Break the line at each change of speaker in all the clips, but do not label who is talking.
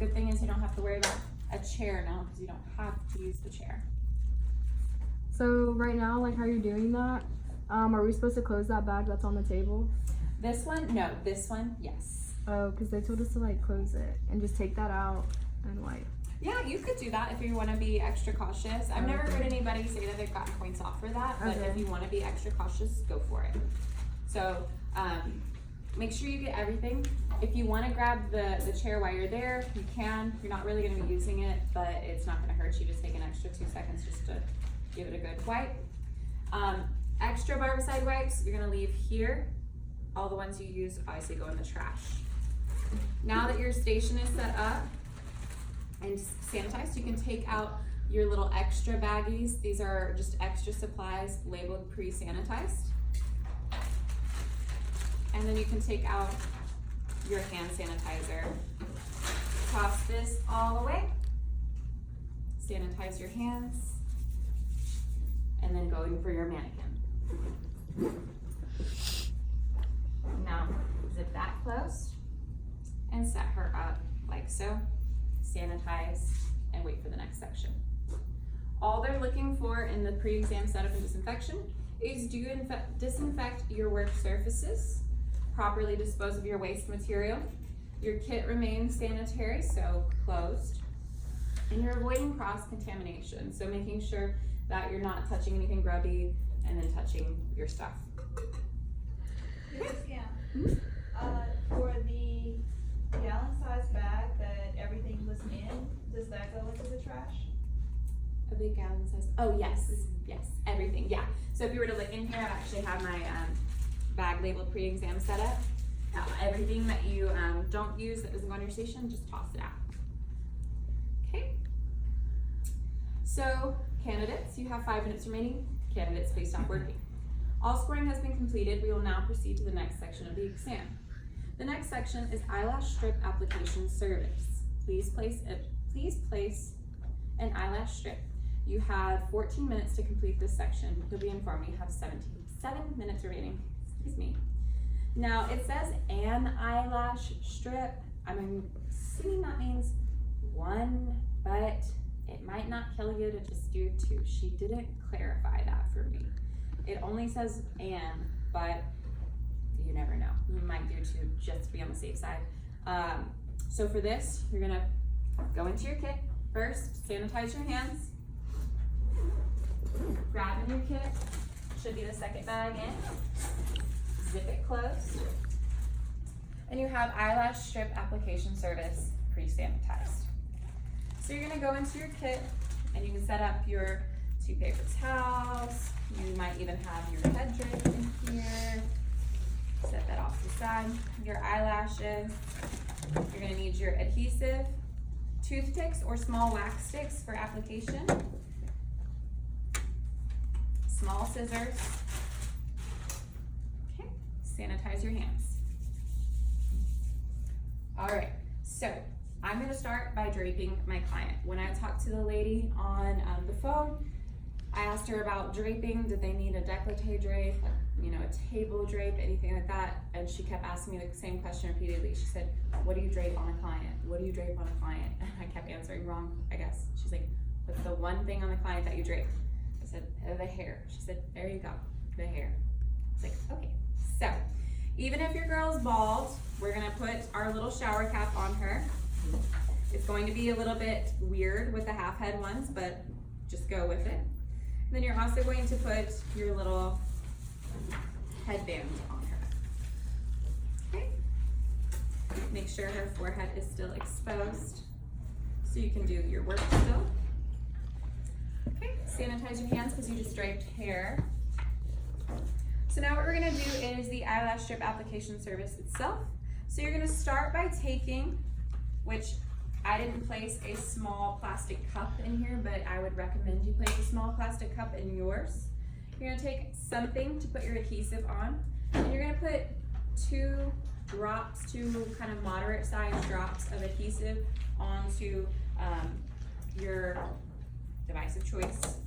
good thing is you don't have to worry about a chair now because you don't have to use the chair.
So right now, like how you're doing that, are we supposed to close that bag that's on the table?
This one, no. This one, yes.
Oh, because they told us to like close it and just take that out and wipe.
Yeah, you could do that if you want to be extra cautious. I've never heard anybody say that they've gotten points off for that, but if you want to be extra cautious, go for it. So make sure you get everything. If you want to grab the chair while you're there, you can. You're not really going to be using it, but it's not going to hurt you. Just take an extra 2 seconds just to give it a good wipe. Extra barbicide wipes, you're going to leave here. All the ones you use obviously go in the trash. Now that your station is set up and sanitized, you can take out your little extra baggies. These are just extra supplies labeled pre-sanitized. And then you can take out your hand sanitizer. Toss this all away. Sanitize your hands. And then go in for your mannequin. Now, zip that closed and set her up like so. Sanitize and wait for the next section. All they're looking for in the pre-exam setup and disinfection is do you disinfect your work surfaces, properly dispose of your waste material, your kit remains sanitary, so closed, and you're avoiding cross-contamination, so making sure that you're not touching anything grubby and then touching your stuff.
Yes, yeah. For the gallon-sized bag that everything was in, does that go into the trash?
A big gallon size. Oh yes, yes, everything. Yeah. So if you were to look in here, I actually have my bag labeled pre-exam setup. Everything that you don't use that doesn't go on your station, just toss it out. Okay. So candidates, you have 5 minutes remaining. Candidates, please stop working. All scoring has been completed. We will now proceed to the next section of the exam. The next section is eyelash strip application service. Please place an eyelash strip. You have 14 minutes to complete this section. You'll be informed you have 7 minutes remaining. Excuse me. Now it says an eyelash strip. I'm assuming that means 1, but it might not kill you to just do 2. She didn't clarify that for me. It only says an, but you never know. You might do 2 just to be on the safe side. So for this, you're gonna go into your kit. First, sanitize your hands. Grab in your kit. Should be the second bag in. Zip it closed. And you have eyelash strip application service pre-sanitized. So you're gonna go into your kit and you can set up your 2 paper towels. You might even have your head drape in here. Set that off to the side. Your eyelashes. You're gonna need your adhesive, toothpicks or small wax sticks for application, small scissors. Okay, sanitize your hands. All right, so I'm gonna start by draping my client. When I talked to the lady on the phone, I asked her about draping. Did they need a décolleté drape, a table drape, anything like that? And she kept asking me the same question repeatedly. She said, what do you drape on a client? What do you drape on a client? And I kept answering wrong, I guess. She's like, what's the one thing on the client that you drape? I said, the hair. She said, there you go, the hair. I was like, okay. So, even if your girl's bald, we're gonna put our little shower cap on her. It's going to be a little bit weird with the half head ones, but just go with it. And then you're also going to put your little headband on her. Okay. Make sure her forehead is still exposed so you can do your work still. Okay, sanitize your hands because you just draped hair. So now what we're gonna do is the eyelash strip application service itself. So you're gonna start by taking, which I didn't place a small plastic cup in here, but I would recommend you place a small plastic cup in yours. You're gonna take something to put your adhesive on, and you're gonna put 2 drops, 2 kind of moderate sized drops of adhesive onto your device of choice.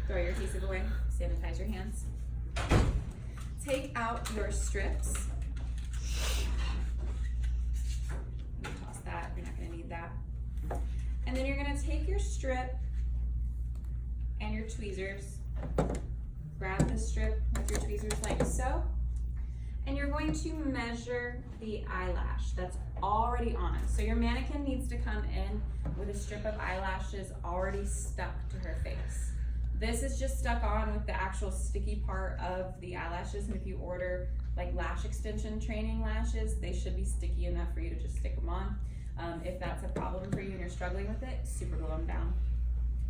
Throw your adhesive away, sanitize your hands. Take out your strips. Toss that, you're not gonna need And then you're gonna take your strip and your tweezers, grab the strip with your tweezers like so, and you're going to measure the eyelash that's already on. So your mannequin needs to come in with a strip of eyelashes already stuck to her face. This is just stuck on with the actual sticky part of the eyelashes, and if you order like lash extension training lashes, they should be sticky enough for you to just stick them on. If that's a problem for you and you're struggling with it, super glue them down.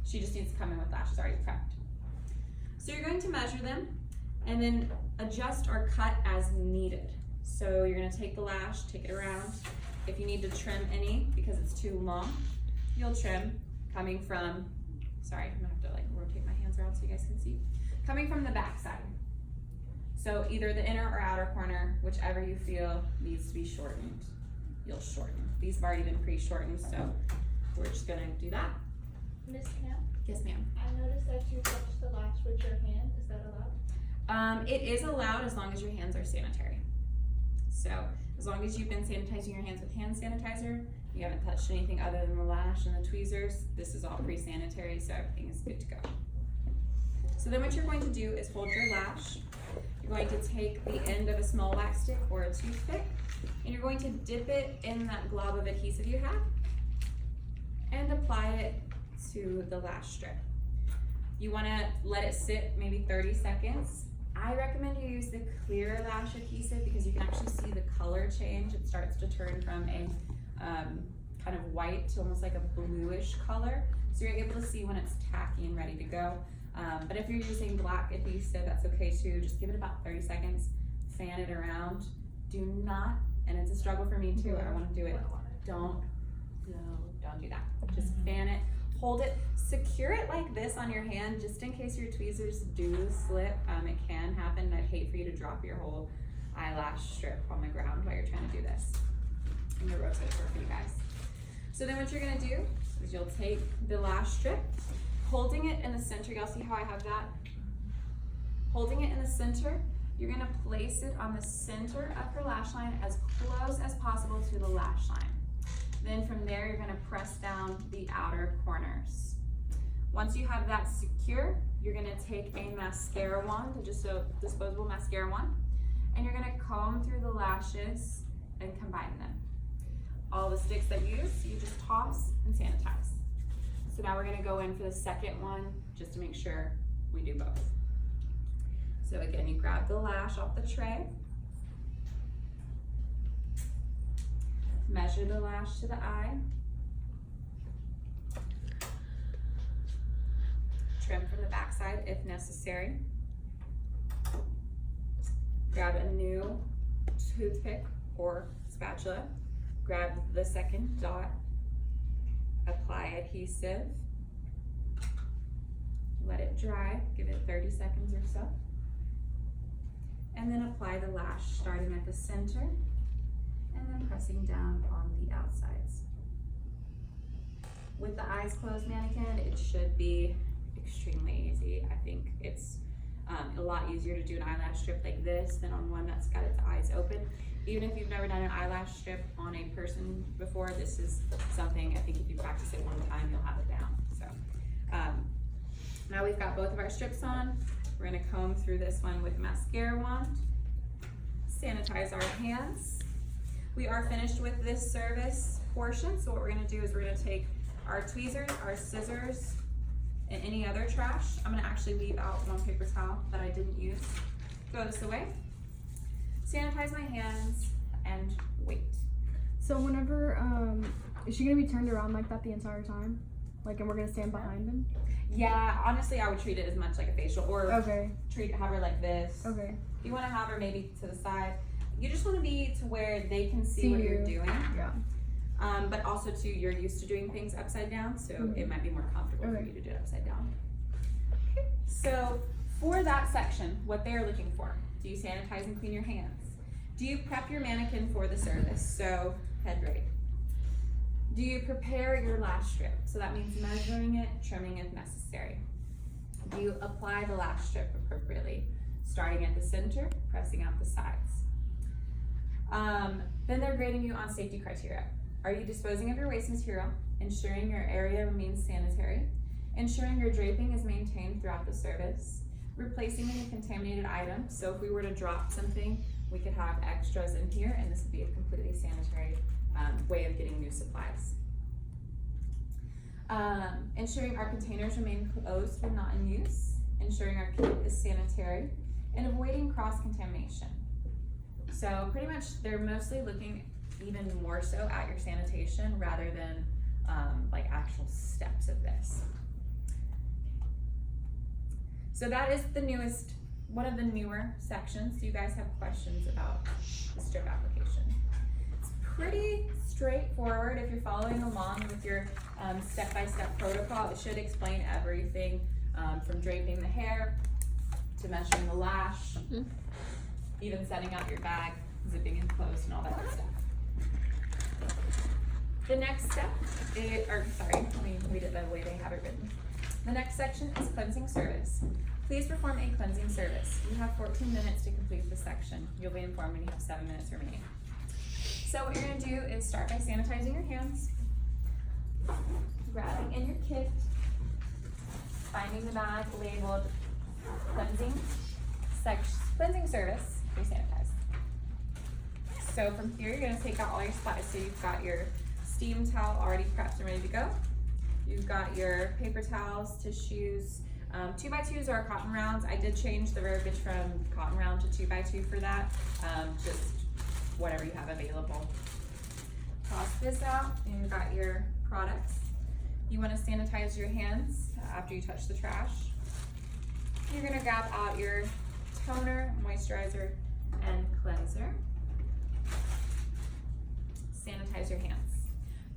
She just needs to come in with lashes already prepped. So you're going to measure them and then adjust or cut as needed. So you're gonna take the lash, take it around. If you need to trim any because it's too long, you'll trim coming from, sorry, I'm gonna have to like rotate my hands around so you guys can see. Coming from the back side. So either the inner or outer corner, whichever you feel needs to be shortened, you'll shorten. These have already been pre-shortened, so we're just gonna do that.
Miss Cam,
Yes, ma'am.
I noticed that you touch the lash with your hand. Is that allowed?
It is allowed as long as your hands are sanitary. So as long as you've been sanitizing your hands with hand sanitizer, you haven't touched anything other than the lash and the tweezers, this is all pre-sanitary, so everything is good to go. So then what you're going to do is hold your lash. You're going to take the end of a small wax stick or a toothpick, and you're going to dip it in that glob of adhesive you have and apply it to the lash strip. You wanna let it sit maybe 30 seconds. I recommend you use the clear lash adhesive because you can actually see the color change. It starts to turn from a kind of white to almost like a bluish color. So you're able to see when it's tacky and ready to go. But if you're using black adhesive, that's okay too. Just give it about 30 seconds, fan it around. Do not, and it's a struggle for me too, I wanna do it. Don't do that. Just fan it, hold it, secure it like this on your hand just in case your tweezers do slip. It can happen. I'd hate for you to drop your whole eyelash strip on the ground while you're trying to do this. I'm gonna rotate it for you guys. So then what you're gonna do is you'll take the lash strip, holding it in the center. Y'all see how I have that? Holding it in the center, you're gonna place it on the center of her lash line as close as possible to the lash line. Then from there, you're gonna press down the outer corners. Once you have that secure, you're gonna take a mascara wand, just a disposable mascara wand, and you're gonna comb through the lashes and combine them. All the sticks that you use, you just toss and sanitize. So now we're gonna go in for the second one, just to make sure we do both. So again, you grab the lash off the tray, measure the lash to the eye, trim from the backside if necessary, grab a new toothpick or spatula, grab the second dot, apply adhesive, let it dry, give it 30 seconds or so, and then apply the lash starting at the center and then pressing down on the outsides. With the eyes closed mannequin, it should be extremely easy. I think it's a lot easier to do an eyelash strip like this than on one that's got its eyes open. Even if you've never done an eyelash strip on a person before, this is something, I think if you practice it one time, you'll have it down. So now we've got both of our strips on. We're gonna comb through this one with a mascara wand, sanitize our hands. We are finished with this service portion, so what we're gonna do is we're gonna take our tweezers, our scissors, and any other trash. I'm gonna actually leave out one paper towel that I didn't use. Throw this away, sanitize my hands, and wait.
So whenever, is she gonna be turned around like that the entire time? Like, and we're gonna stand behind them?
Yeah, honestly, I would treat it as much like a facial, or
Okay,
have her like this.
okay,
You wanna have her maybe to the side. You just wanna be to where they can see
See
what you're
you.
doing.
yeah.
But also too, you're used to doing things upside down, so it might be more comfortable for
Okay.
you to do it upside down. Okay. So for that section, what they're looking for, do you sanitize and clean your hands? Do you prep your mannequin for the service? So head drape. Do you prepare your lash strip? So that means measuring it, trimming if necessary. Do you apply the lash strip appropriately? Starting at the center, pressing out the sides. Then they're grading you on safety criteria. Are you disposing of your waste material, ensuring your area remains sanitary, ensuring your draping is maintained throughout the service, replacing any contaminated items? So if we were to drop something, we could have extras in here, and this would be a completely sanitary way of getting new supplies. Ensuring our containers remain closed when not in use, ensuring our kit is sanitary, and avoiding cross-contamination. So pretty much they're mostly looking even more so at your sanitation rather than like actual steps of this. So that is the newest, one of the newer sections. Do you guys have questions about the strip application? It's pretty straightforward. If you're following along with your step-by-step protocol, it should explain everything from draping the hair to measuring the lash, even setting up your bag, zipping and closed, and all that good stuff. The next step is, let me read it the way they have it written. The next section is cleansing service. Please perform a cleansing service. You have 14 minutes to complete this section. You'll be informed when you have 7 minutes remaining. So what you're gonna do is start by sanitizing your hands, grabbing in your kit, finding the bag labeled cleansing service, re-sanitize. So from here, you're gonna take out all your supplies. So you've got your steam towel already prepped and ready to go. You've got your paper towels, tissues, 2x2s or cotton rounds. I did change the verbiage from cotton round to 2x2 for that. Just whatever you have available. Toss this out, and you've got your products. You wanna sanitize your hands after you touch the trash. You're gonna grab out your toner, moisturizer, and cleanser. Sanitize your hands.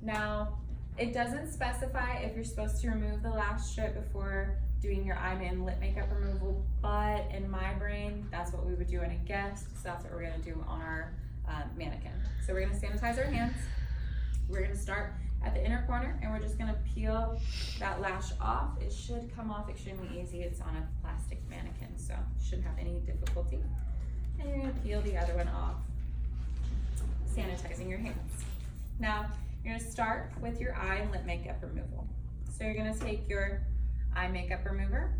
Now, it doesn't specify if you're supposed to remove the last strip before doing your eye and lip makeup removal, but in my brain, that's what we would do on a guest, so that's what we're gonna do on our mannequin. So we're gonna sanitize our hands. We're gonna start at the inner corner, and we're just gonna peel that lash off. It should come off extremely easy. It's on a plastic mannequin, so shouldn't have any difficulty. And you're gonna peel the other one off, sanitizing your hands. Now, you're gonna start with your eye and lip makeup removal. So you're gonna take your eye makeup remover,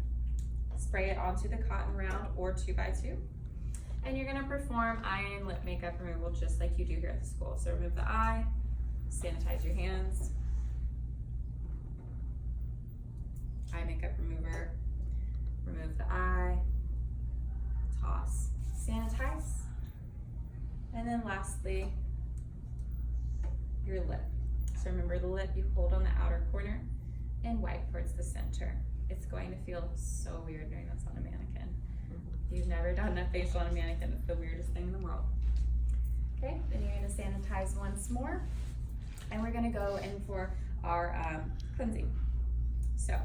spray it onto the cotton round or 2x2, and you're gonna perform eye and lip makeup removal just like you do here at the school. So remove the eye, sanitize your hands, eye makeup remover, remove the eye, toss, sanitize, and then lastly, your lip. So remember, the lip you hold on the outer corner and wipe towards the center. It's going to feel so weird doing this on a mannequin. If you've never done a facial on a mannequin, it's the weirdest thing in the world. Okay, then you're gonna sanitize once more, and we're gonna go in for our cleansing. So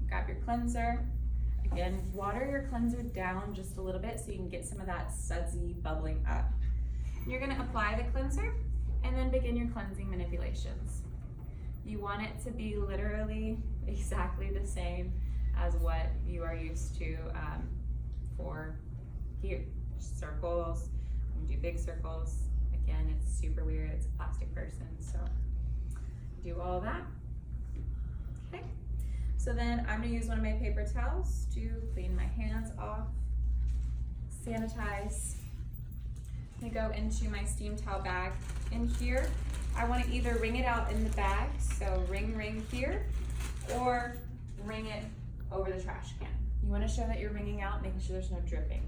grab your cleanser. Again, water your cleanser down just a little bit so you can get some of that sudsy bubbling up. You're gonna apply the cleanser and then begin your cleansing manipulations. You want it to be literally exactly the same as what you are used to for here. Circles, we do big circles. Again, it's super weird, it's a plastic person, so do all that. Okay, so then I'm gonna use one of my paper towels to clean my hands off, sanitize. I'm gonna go into my steam towel bag. In here, I wanna either wring it out in the bag, so ring here, or wring it over the trash can. You wanna show that you're wringing out, making sure there's no dripping.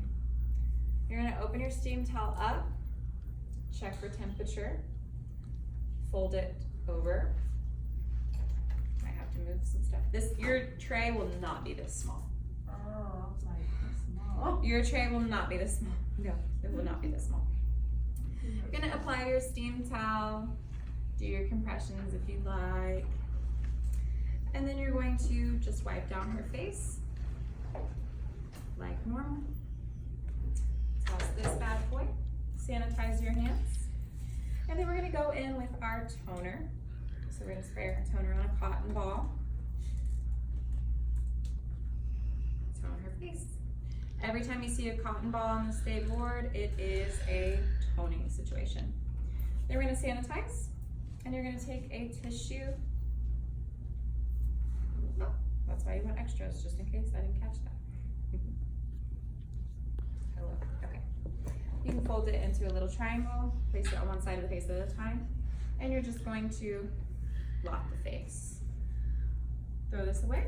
You're gonna open your steam towel up, check for temperature, fold it over. Might have to move some stuff. Your tray will not be this small.
Oh, like small.
Your tray will not be this small. No, it will not be this small. You're gonna apply your steam towel, do your compressions if you'd like, and then you're going to just wipe down her face like normal. Toss this bad boy, sanitize your hands, and then we're gonna go in with our toner. So we're gonna spray our toner on a cotton ball, tone her face. Every time you see a cotton ball on the state board, it is a toning situation. Then we're gonna sanitize, And you're gonna take a tissue. Oh, that's why you want extras, just in case I didn't catch that. Hello, okay. You can fold it into a little triangle, place it on one side of the face at a time, and you're just going to lock the face. Throw this away.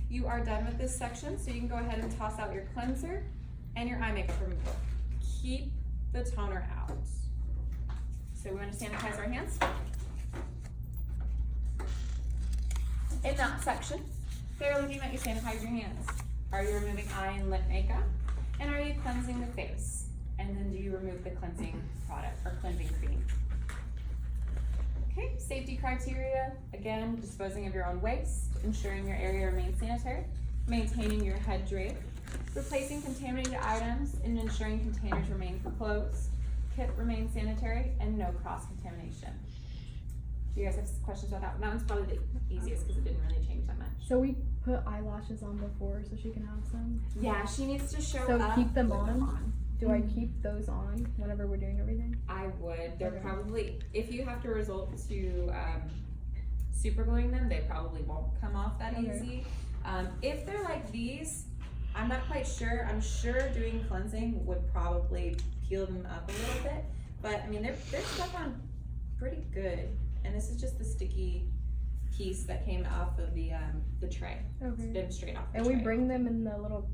You are done with this section, so you can go ahead and toss out your cleanser and your eye makeup remover. Keep the toner out. So we want to sanitize our hands. In that section, they're looking at you sanitize your hands. Are you removing eye and lip makeup? And are you cleansing the face? And then do you remove the cleansing product or cleansing cream? Okay, safety criteria, again, disposing of your own waste, ensuring your area remains sanitary, maintaining your head drape, replacing contaminated items, and ensuring containers remain closed, kit remains sanitary, and no cross-contamination. Do you guys have questions about that one? That one's probably the easiest because it didn't really change that much.
So we put eyelashes on before so she can have some.
Yeah, she needs to show
So
up.
keep them
with
on? Do I keep those on whenever we're doing everything?
I would. They're
Okay.
probably, if you have to resort to super gluing them, they probably won't come off that
Okay.
easy. If they're like these, I'm not quite sure. I'm sure doing cleansing would probably peel them up a little bit. But I mean, they're stuck on pretty good. And this is just the sticky piece that came off of the tray. It's
Okay.
been straight off the
And
tray.
we bring them in the little,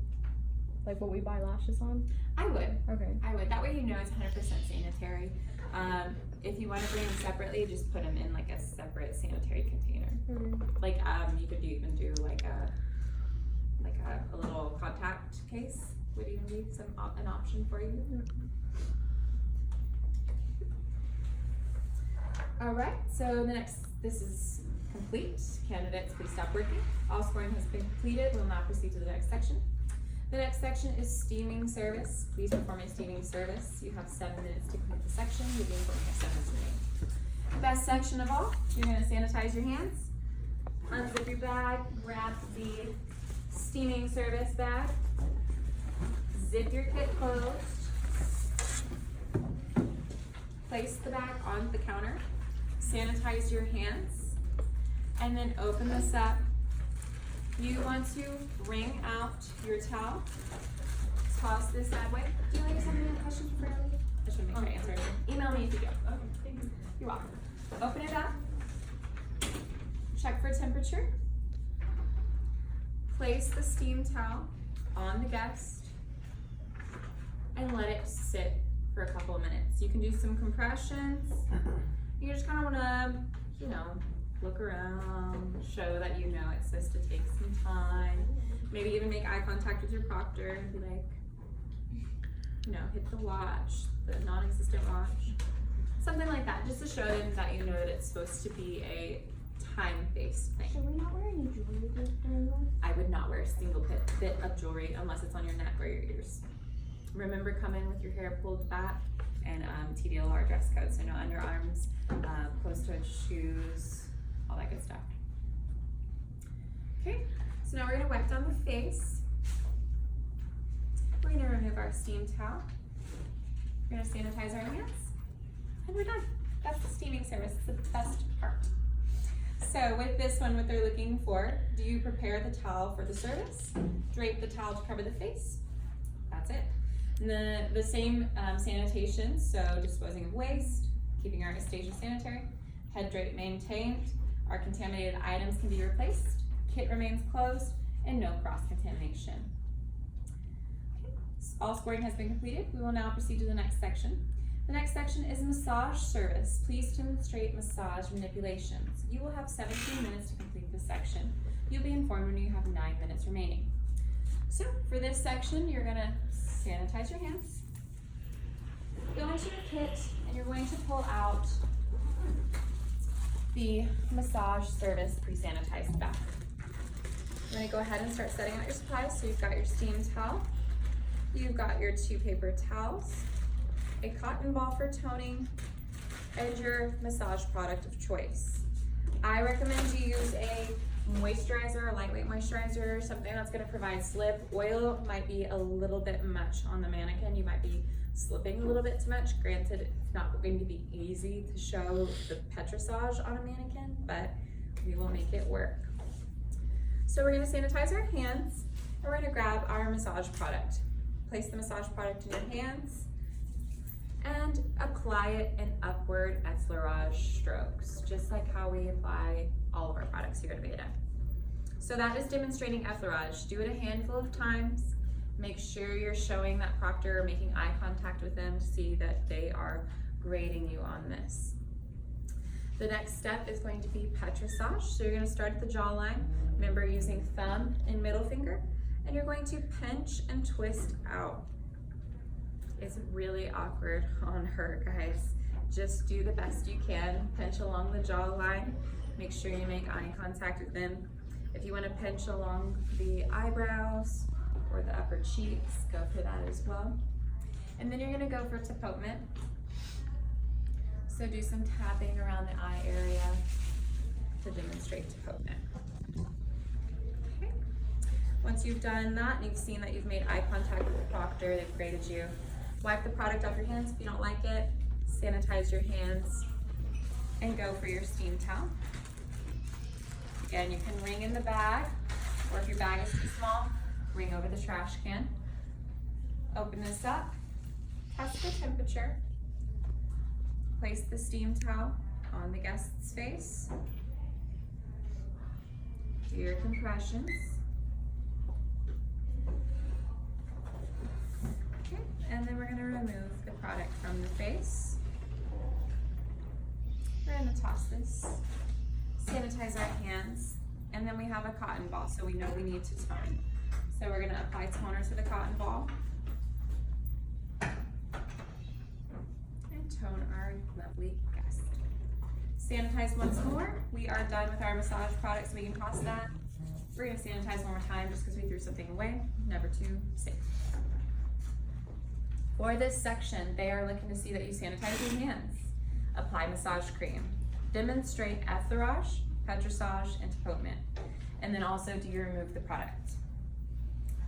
like what we buy lashes on?
I would.
Okay.
I would. That way you know it's 100% sanitary. If you want to bring them separately, just put them in like a separate sanitary container.
Okay.
Like you could even do like a little contact case would even be an option for you. All right. So this is complete. Candidates, please stop working. All scoring has been completed. We'll now proceed to the next section. The next section is steaming service. Please perform a steaming service. You have 7 minutes to complete the section. You'll be informed you have 7 minutes remaining. Best section of all, you're gonna sanitize your hands, unzip your bag, grab the steaming service bag, zip your kit closed, place the bag on the counter, sanitize your hands, and then open this up. You want to wring out your towel, toss this that way. Do you ladies have any questions for me? I should make sure I answer it. Email me if you do.
Okay, thank you.
You're welcome. Open it up. Check for temperature. Place the steam towel on the guest and let it sit for a couple of minutes. You can do some compressions. You just kind of want to, look around, show that you know it's supposed to take some time. Maybe even make eye contact with your proctor and be like, hit the watch, the non-existent watch. Something like that, just to show them that you know that it's supposed to be a time-based thing.
Should we not wear any jewelry during this?
I would not wear a single bit of jewelry unless it's on your neck or your ears. Remember, come in with your hair pulled back and TDLR dress code, so no underarms, closed-toed shoes, all that good stuff. Okay, so now we're gonna wipe down the face. We're gonna remove our steam towel. We're gonna sanitize our hands, and we're done. That's the steaming service, it's the best part. So with this one, what they're looking for, do you prepare the towel for the service? Drape the towel to cover the face? That's it. And the same sanitation, so disposing of waste, keeping our station sanitary, head drape maintained, our contaminated items can be replaced, kit remains closed, and no cross-contamination. Okay. All scoring has been completed. We will now proceed to the next section. The next section is massage service. Please demonstrate massage manipulations. You will have 17 minutes to complete this section. You'll be informed when you have 9 minutes remaining. So for this section, you're gonna sanitize your hands, go into your kit, and you're going to pull out the massage service pre-sanitized bag. You're gonna go ahead and start setting out your supplies. So you've got your steam towel, you've got your 2 paper towels, a cotton ball for toning, and your massage product of choice. I recommend you use a moisturizer, a lightweight moisturizer, something that's gonna provide slip. Oil might be a little bit much on the mannequin. You might be slipping a little bit too much. Granted, it's not going to be easy to show the petrissage on a mannequin, but we will make it work. So we're gonna sanitize our hands, and we're gonna grab our massage product. Place the massage product in your hands, and apply it in upward effleurage strokes, just like how we apply all of our products here at Aveda. So that is demonstrating effleurage. Do it a handful of times. Make sure you're showing that proctor or making eye contact with them to see that they are grading you on this. The next step is going to be petrissage. So you're gonna start at the jawline. Remember, using thumb and middle finger, and you're going to pinch and twist out. It's really awkward on her, guys. Just do the best you can. Pinch along the jawline. Make sure you make eye contact with them. If you want to pinch along the eyebrows or the upper cheeks, go for that as well. And then you're gonna go for tapotement. So do some tapping around the eye area to demonstrate tapotement. Okay. Once you've done that and you've seen that you've made eye contact with the proctor, they've graded you, wipe the product off your hands if you don't like it, sanitize your hands, and go for your steam towel. Again, you can ring in the bag, or if your bag is too small, ring over the trash can. Open this up, test the temperature, place the steam towel on the guest's face, do your compressions. Okay, and then we're gonna remove the product from the face. We're gonna toss this, sanitize our hands, and then we have a cotton ball, so we know we need to tone. So we're gonna apply toner to the cotton ball and tone our lovely guest. Sanitize once more. We are done with our massage product, so we can toss that. We're gonna sanitize one more time just because we threw something away. Never too safe. For this section, they are looking to see that you sanitize your hands. Apply massage cream. Demonstrate effleurage, petrissage, and tapotement. And then also do you remove the product.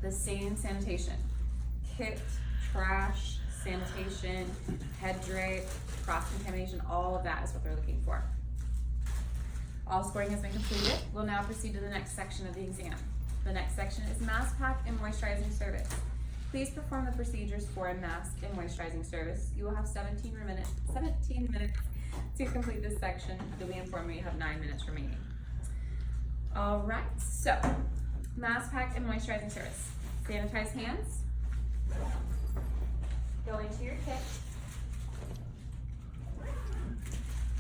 The same sanitation. Kit, trash, sanitation, head drape, cross-contamination, all of that is what they're looking for. All scoring has been completed. We'll now proceed to the next section of the exam. The next section is mask pack and moisturizing service. Please perform the procedures for a mask and moisturizing service. You will have 17 minutes to complete this section. You'll be informed when you have 9 minutes remaining. All right, so mask pack and moisturizing service. Sanitize hands. Go into your kit.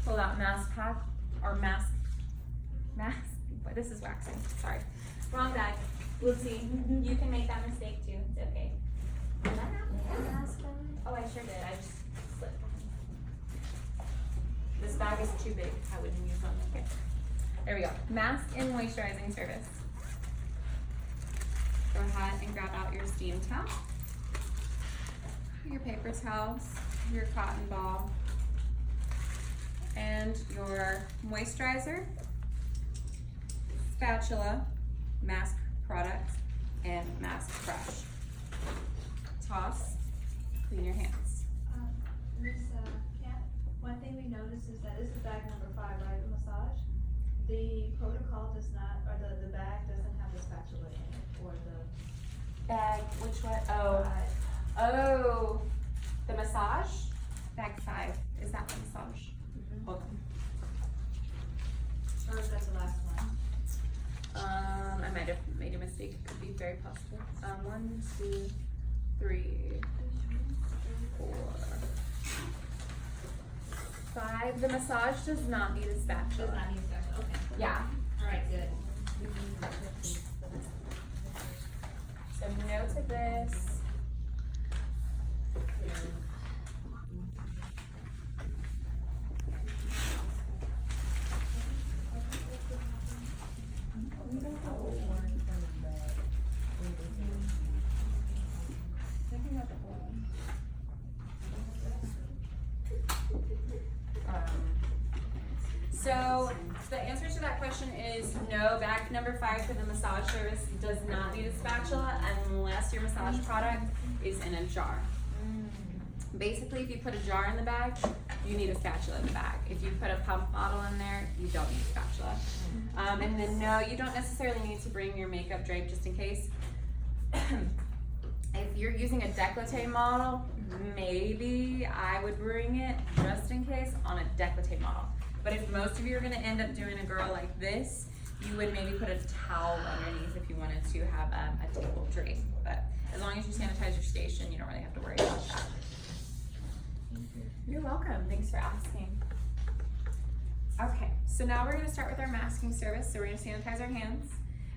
Pull out mask pack or mask. Boy, this is waxing. Sorry, wrong bag. Whoopsie. You can make that mistake too. It's okay. Did I not make a mask bag? Oh, I sure did. I just slipped. This bag is too big. I wouldn't use one. Okay. There we go. Mask and moisturizing service. Go ahead and grab out your steam towel, your paper towels, your cotton ball, and your moisturizer, spatula, mask product, and mask brush. Toss, clean your hands.
Miss Kat, one thing we noticed is that this is bag number 5, right, the massage? The protocol does not, or the bag doesn't have the spatula in it, or the
Bag, which one? Oh, oh, the massage? Bag 5, is that the massage? Hold on.
or if that's the last one.
I might have made a mistake, it could be very possible. 1, 2, 3, 4, 5. The massage does not need a spatula.
Does not need spatula, okay.
Yeah.
Alright, good.
So no to this. So the the answer to that question is no. Bag number 5 for the massage service does not need a spatula unless your massage product is in a jar. Basically, if you put a jar in the bag, you need a spatula in the bag. If you put a pump bottle in there, you don't need a spatula. And then no, you don't necessarily need to bring your makeup drape just in case. If you're using a décolleté model, maybe I would bring it just in case on a décolleté model. But if most of you are gonna end up doing a girl like this, you would maybe put a towel underneath if you wanted to have a table drape. But as long as you sanitize your station, you don't really have to worry about that. You're welcome, thanks for asking. Okay, so now we're gonna start with our masking service. So we're gonna sanitize our hands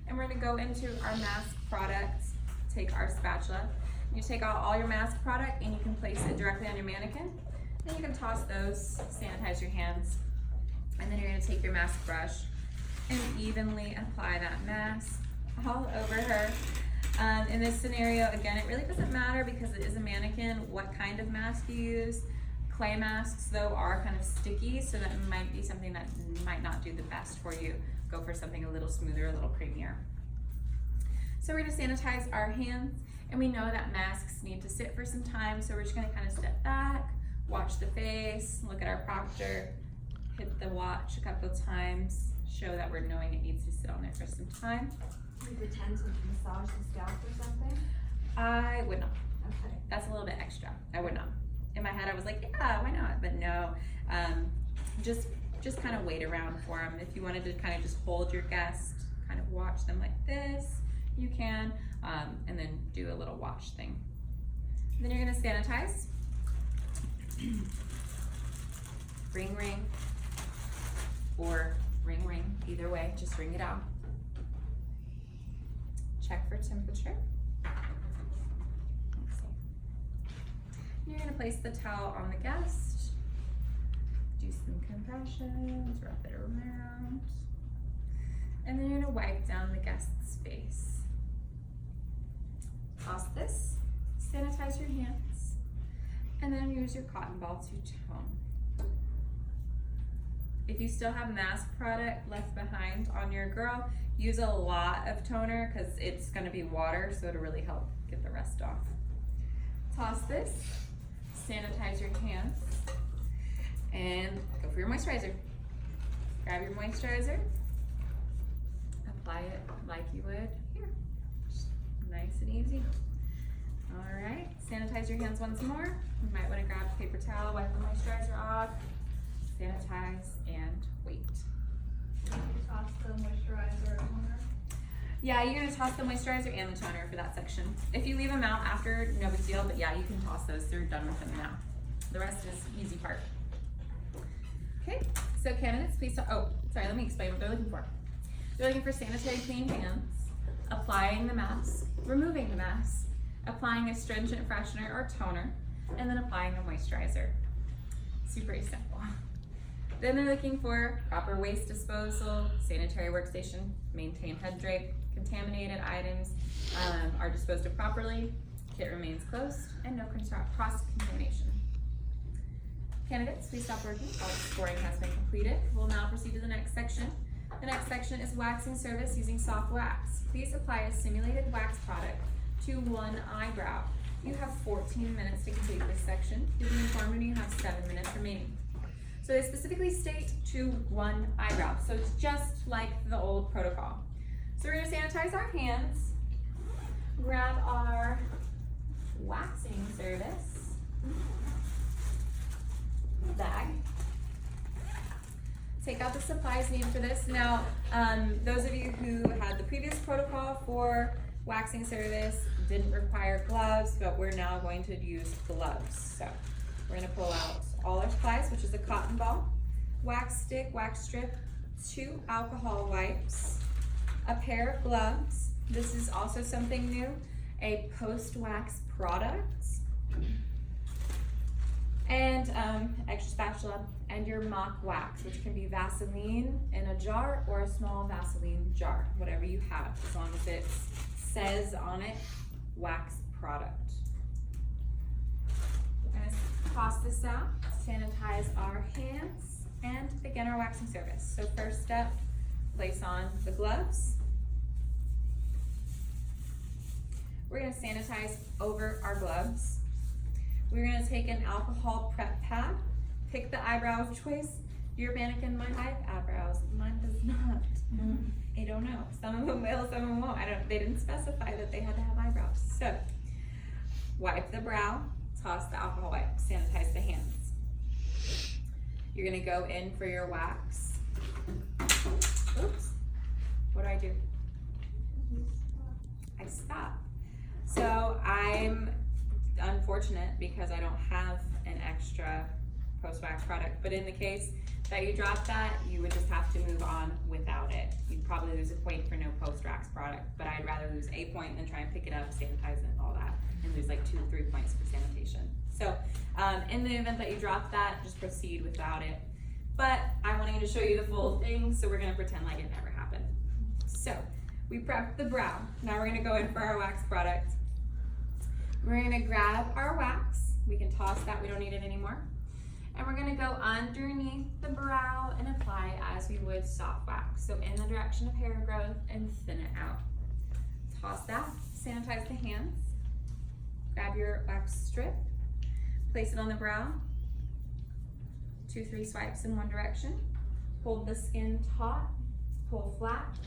and we're gonna go into our mask products, take our spatula. You take out all your mask product and you can place it directly on your mannequin. Then you can toss those, sanitize your hands, and then you're gonna take your mask brush and evenly apply that mask all over her. In this scenario, again, it really doesn't matter because it is a mannequin what kind of mask you use. Clay masks, though, are kind of sticky, so that might be something that might not do the best for you. Go for something a little smoother, a little creamier. So we're gonna sanitize our hands, and we know that masks need to sit for some time, so we're just gonna kind of step back, watch the face, look at our proctor, hit the watch a couple of times, show that we're knowing it needs to sit on there for some time.
You pretend to massage the scalp or something?
I would not.
Okay.
That's a little bit extra. I would not. In my head, I was like, yeah, why not? But no, just kind of wait around for them. If you wanted to kind of just hold your guest, kind of watch them like this, you can, and then do a little watch thing. And then you're gonna sanitize. Ring, ring, or ring, ring, either way, just ring it out. Check for temperature. Let's see. You're gonna place the towel on the guest, do some compressions, wrap it around, and then you're gonna wipe down the guest's face. Toss this, sanitize your hands, and then use your cotton ball to tone. If you still have mask product left behind on your girl, use a lot of toner because it's gonna be water, so it'll really help get the rest off. Toss this, sanitize your hands, and go for your moisturizer. Grab your moisturizer, apply it like you would here. Just nice and easy. All right, sanitize your hands once more. You might wanna grab a paper towel, wipe the moisturizer off, sanitize, and wait.
Toss the moisturizer or toner.
Yeah, you're gonna toss the moisturizer and the toner for that section. If you leave them out after, no big deal, but yeah, you can toss those. They're done with them now. The rest is easy part. Okay, so candidates, please, let me explain what they're looking for. They're looking for sanitary, clean hands, applying the mask, removing the mask, applying astringent freshener or toner, and then applying the moisturizer. Super simple. Then they're looking for proper waste disposal, sanitary workstation, maintain head drape, contaminated items are disposed of properly, kit remains closed, and no cross-contamination. Candidates, please stop working. All scoring has been completed. We'll now proceed to the next section. The next section is waxing service using soft wax. Please apply a simulated wax product to one eyebrow. You have 14 minutes to complete this section. You'll be informed when you have 7 minutes remaining. So they specifically state to one eyebrow. So it's just like the old protocol. So we're gonna sanitize our hands, grab our waxing service bag, take out the supplies needed for this. Now, those of you who had the previous protocol for waxing service didn't require gloves, but we're now going to use gloves. So we're gonna pull out all our supplies, which is a cotton ball, wax stick, wax strip, 2 alcohol wipes, a pair of gloves. This is also something new, a post-wax product, and extra spatula, and your mock wax, which can be Vaseline in a jar or a small Vaseline jar, whatever you have, as long as it says on it, wax product. We're gonna toss this out, sanitize our hands, and begin our waxing service. So first step, place on the gloves. We're gonna sanitize over our gloves. We're gonna take an alcohol prep pad, pick the eyebrow of choice. Your mannequin might have eyebrows, mine does not. I don't know, some of them will, some of them won't. They didn't specify that they had to have eyebrows. So, wipe the brow, toss the alcohol wipe, sanitize the hands. You're gonna go in for your wax. Oops, what do? I stop. So I'm unfortunate because I don't have an extra post-wax product, but in the case that you drop that, you would just have to move on without it. You'd probably lose a point for no post-wax product, but I'd rather lose a point than try and pick it up, sanitize it, and all that, and lose like 2 or 3 points for sanitation. So in the event that you drop that, just proceed without it. But I wanted to show you the full thing, so we're gonna pretend like it never happened. So we prepped the brow. Now we're gonna go in for our wax product. We're gonna grab our wax. We can toss that, we don't need it anymore. And we're gonna go underneath the brow and apply as we would soft wax. So in the direction of hair growth and thin it out. Toss that, sanitize the hands. Grab your wax strip, place it on the brow. 2-3 swipes in one direction. Hold the skin taut, pull flat,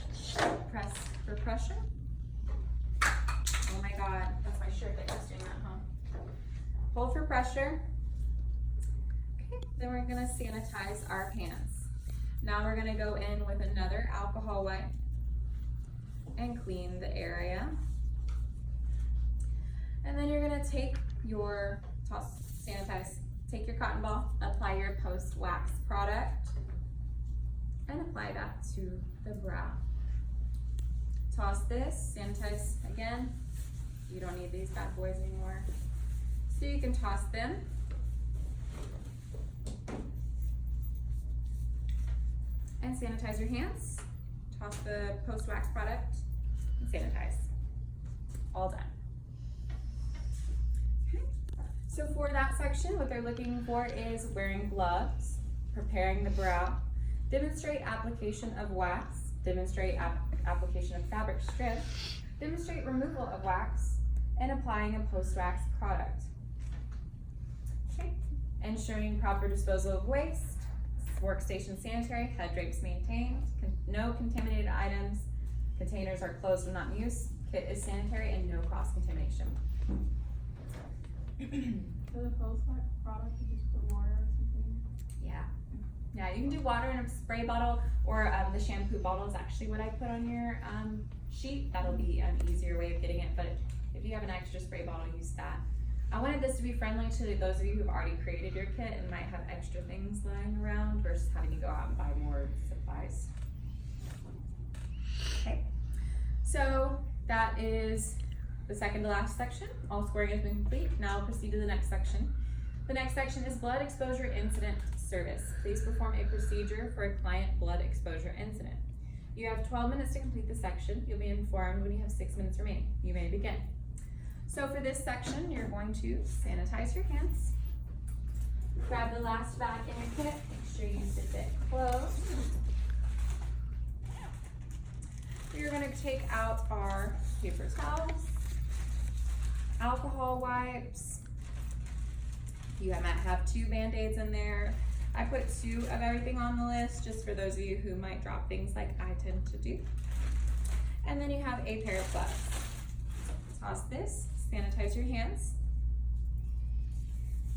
press for pressure. Oh my God, that's my shirt that was doing that, huh? Hold for pressure. Okay, then we're gonna sanitize our hands. Now we're gonna go in with another alcohol wipe and clean the area. And then you're gonna take your, take your cotton ball, apply your post-wax product, and apply that to the brow. Toss this, sanitize again. You don't need these bad boys anymore. So you can toss them. And sanitize your hands. Toss the post-wax product and sanitize. All done. Okay. So for that section, what they're looking for is wearing gloves, preparing the brow, demonstrate application of wax, demonstrate application of fabric strip, demonstrate removal of wax, and applying a post-wax product. Okay. Ensuring proper disposal of waste, workstation sanitary, head drapes maintained, no contaminated items, containers are closed when not in use, kit is sanitary, and no cross-contamination.
For the post-wax product, you just put water or something?
Yeah, you can do water in a spray bottle, or the shampoo bottle is actually what I put on your sheet. That'll be an easier way of getting it, but if you have an extra spray bottle, use that. I wanted this to be friendly to those of you who've already created your kit and might have extra things lying around versus having to go out and buy more supplies. Okay, so that is the second to last section. All scoring has been complete. Now I'll proceed to the next section. The next section is blood exposure incident service. Please perform a procedure for a client blood exposure incident. You have 12 minutes to complete the section. You'll be informed when you have 6 minutes remaining. You may begin. So for this section, you're going to sanitize your hands. Grab the last bag in your kit. Make sure you zip it closed. You're going to take out our paper towels, alcohol wipes. You might have 2 Band-Aids in there. I put 2 of everything on the list just for those of you who might drop things like I tend to do. And then you have a pair of gloves. Toss this, sanitize your hands.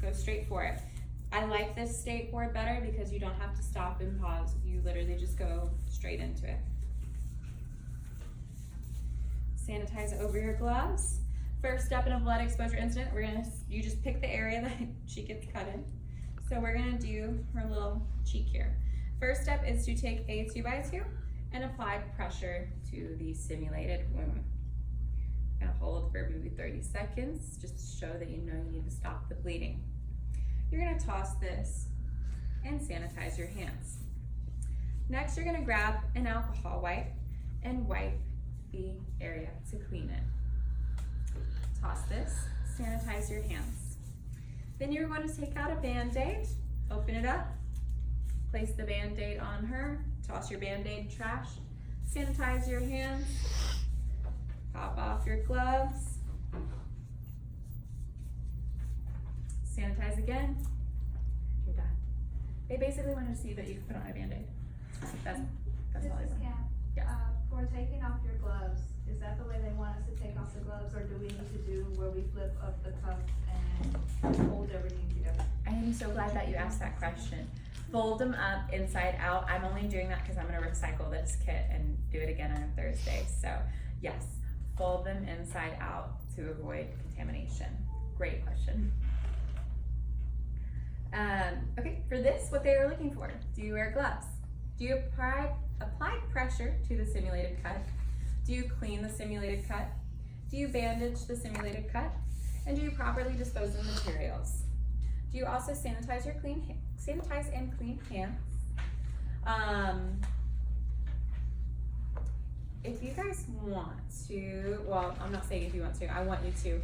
Go straight for it. I like this state board better because you don't have to stop and pause. You literally just go straight into it. Sanitize over your gloves. First step in a blood exposure incident, you just pick the area that she gets cut in. So we're gonna do her little cheek here. First step is to take a 2x2 and apply pressure to the simulated wound. I'm gonna hold for maybe 30 seconds just to show that you know you need to stop the bleeding. You're gonna toss this and sanitize your hands. Next, you're gonna grab an alcohol wipe and wipe the area to clean it. Toss this, sanitize your hands. Then you're going to take out a Band-Aid, open it up, Place the Band-Aid on her, toss your Band-Aid trash, sanitize your hands, pop off your gloves, sanitize again, you're done. They basically wanted to see that you could put on a Band-Aid. That's all I
Mrs.
want.
Camp,
Yes.
for taking off your gloves, is that the way they want us to take off the gloves, or do we need to do where we flip up the cuff and hold everything together?
I am so glad that you asked that question. Fold them up inside out. I'm only doing that because I'm gonna recycle this kit and do it again on a Thursday. So yes, fold them inside out to avoid contamination. Great question. Okay, for this, what they were looking for, do you wear gloves? Do you apply pressure to the simulated cut? Do you clean the simulated cut? Do you bandage the simulated cut? And do you properly dispose of materials? Do you also sanitize and clean hands? If you guys want to, well, I'm not saying if you want to, I want you to,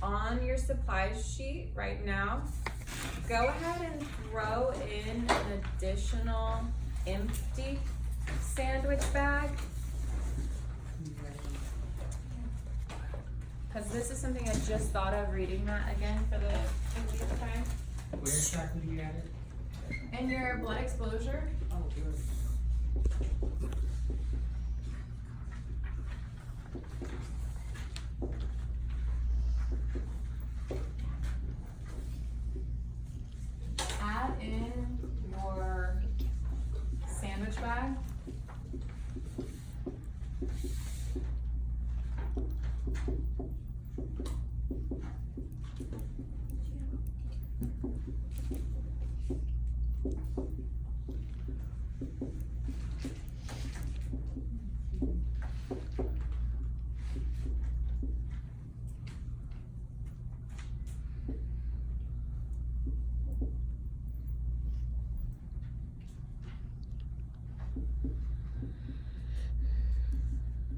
on your supplies sheet right now, go ahead and throw in an additional empty sandwich bag. Because this is something I just thought of reading that again for the 50th time.
Where exactly you got it?
And your blood exposure.
Oh, good.
Add in your sandwich bag.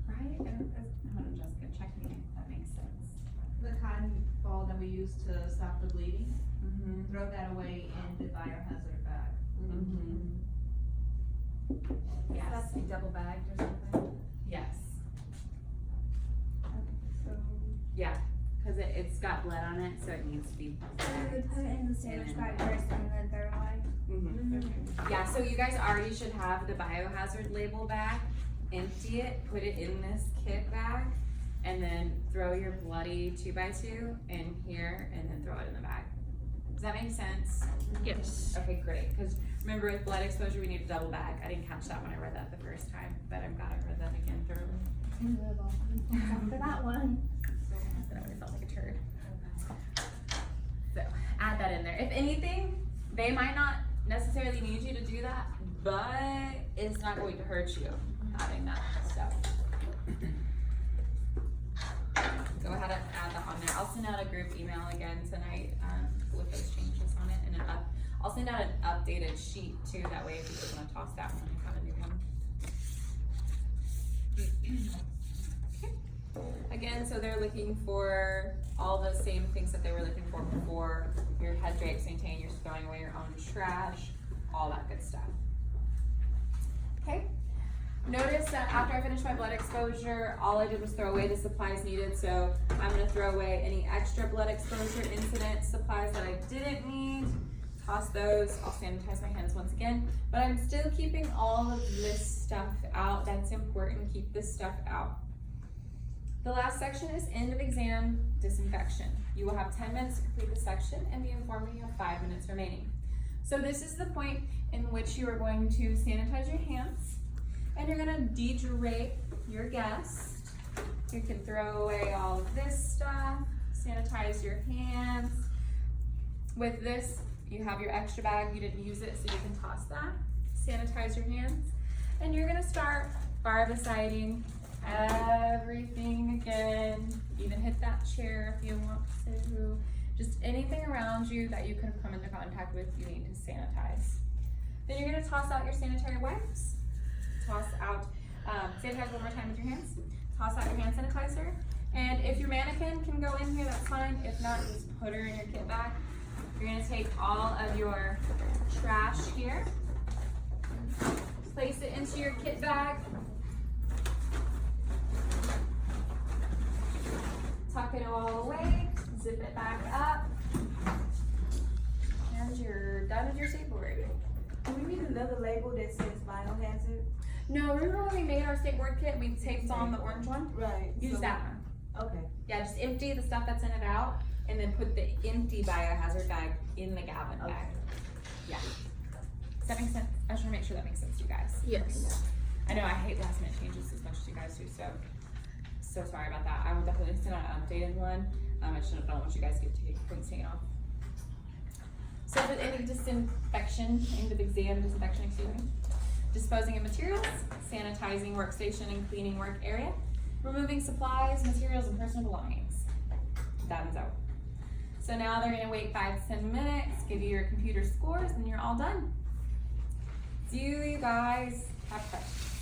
Right? Hold on, Jessica, check me if that makes sense.
The cotton ball that we use to stop the bleeding,
Mm-hmm.
throw that away in the biohazard bag.
Mm-hmm. Yes.
That's to be double bagged or something.
Yes.
So,
Yeah, because it's got blood on it, so it needs to be.
So we would put it in the sandwich bag first and then throw it away.
Mm-hmm. Yeah, so you guys already should have the biohazard label back. Empty it, put it in this kit bag, and then throw your bloody 2x2 in here, and then throw it in the bag. Does that make sense?
Yes.
Okay, great. Because remember, with blood exposure, we need a double bag. I didn't catch that when I read that the first time, but I'm glad I read that again thoroughly.
After that one.
Then I would have felt like a turd. So add that in there. If anything, they might not necessarily need you to do that, but it's not going to hurt you having that stuff. Go ahead and add that on there. I'll send out a group email again tonight with those changes on it, and I'll send out an updated sheet too. That way, if you just want to toss that one, I have a new one. Again, so they're looking for all the same things that they were looking for before. Your head drapes, maintain, you're throwing away your own trash, all that good stuff. Okay. Notice that after I finished my blood exposure, all I did was throw away the supplies needed. So I'm gonna throw away any extra blood exposure incident supplies that I didn't need. Toss those. I'll sanitize my hands once again. But I'm still keeping all of this stuff out. That's important. Keep this stuff out. The last section is end of exam disinfection. You will have 10 minutes to complete the section and be informed when you have 5 minutes remaining. So this is the point in which you are going to sanitize your hands and you're gonna de-drape your guest. You can throw away all of this stuff, sanitize your hands. With this, you have your extra bag, you didn't use it, so you can toss that. Sanitize your hands. And you're gonna start barbiciding everything again. Even hit that chair if you want to. Just anything around you that you could have come into contact with, you need to sanitize. Then you're gonna toss out your sanitary wipes. Toss out, sanitize one more time with your hands. Toss out your hand sanitizer. And if your mannequin can go in here, that's fine. If not, just put her in your kit bag. You're gonna take all of your trash here, place it into your kit bag, tuck it all away, zip it back up, and you're done with your skateboard.
Do we need another label that says biohazard?
No, remember when we made our skateboard kit, we taped on the orange one?
Right.
Use that one.
Okay.
Yeah, just empty the stuff that's in it out, and then put the empty biohazard bag in the Gavin bag.
Okay.
Yeah. Does that make sense? I just wanna make sure that makes sense to you guys.
Yes.
I know I hate last minute changes as much as you guys do, so sorry about that. I will definitely send out an updated one. I don't want you guys to get things taken off. So for any disinfection, end of exam disinfection, excuse me. Disposing of materials, sanitizing workstation and cleaning work area, removing supplies, materials, and personal belongings. Donezo. So now they're gonna wait 5 to 10 minutes, give you your computer scores, and you're all done. Do you guys have questions?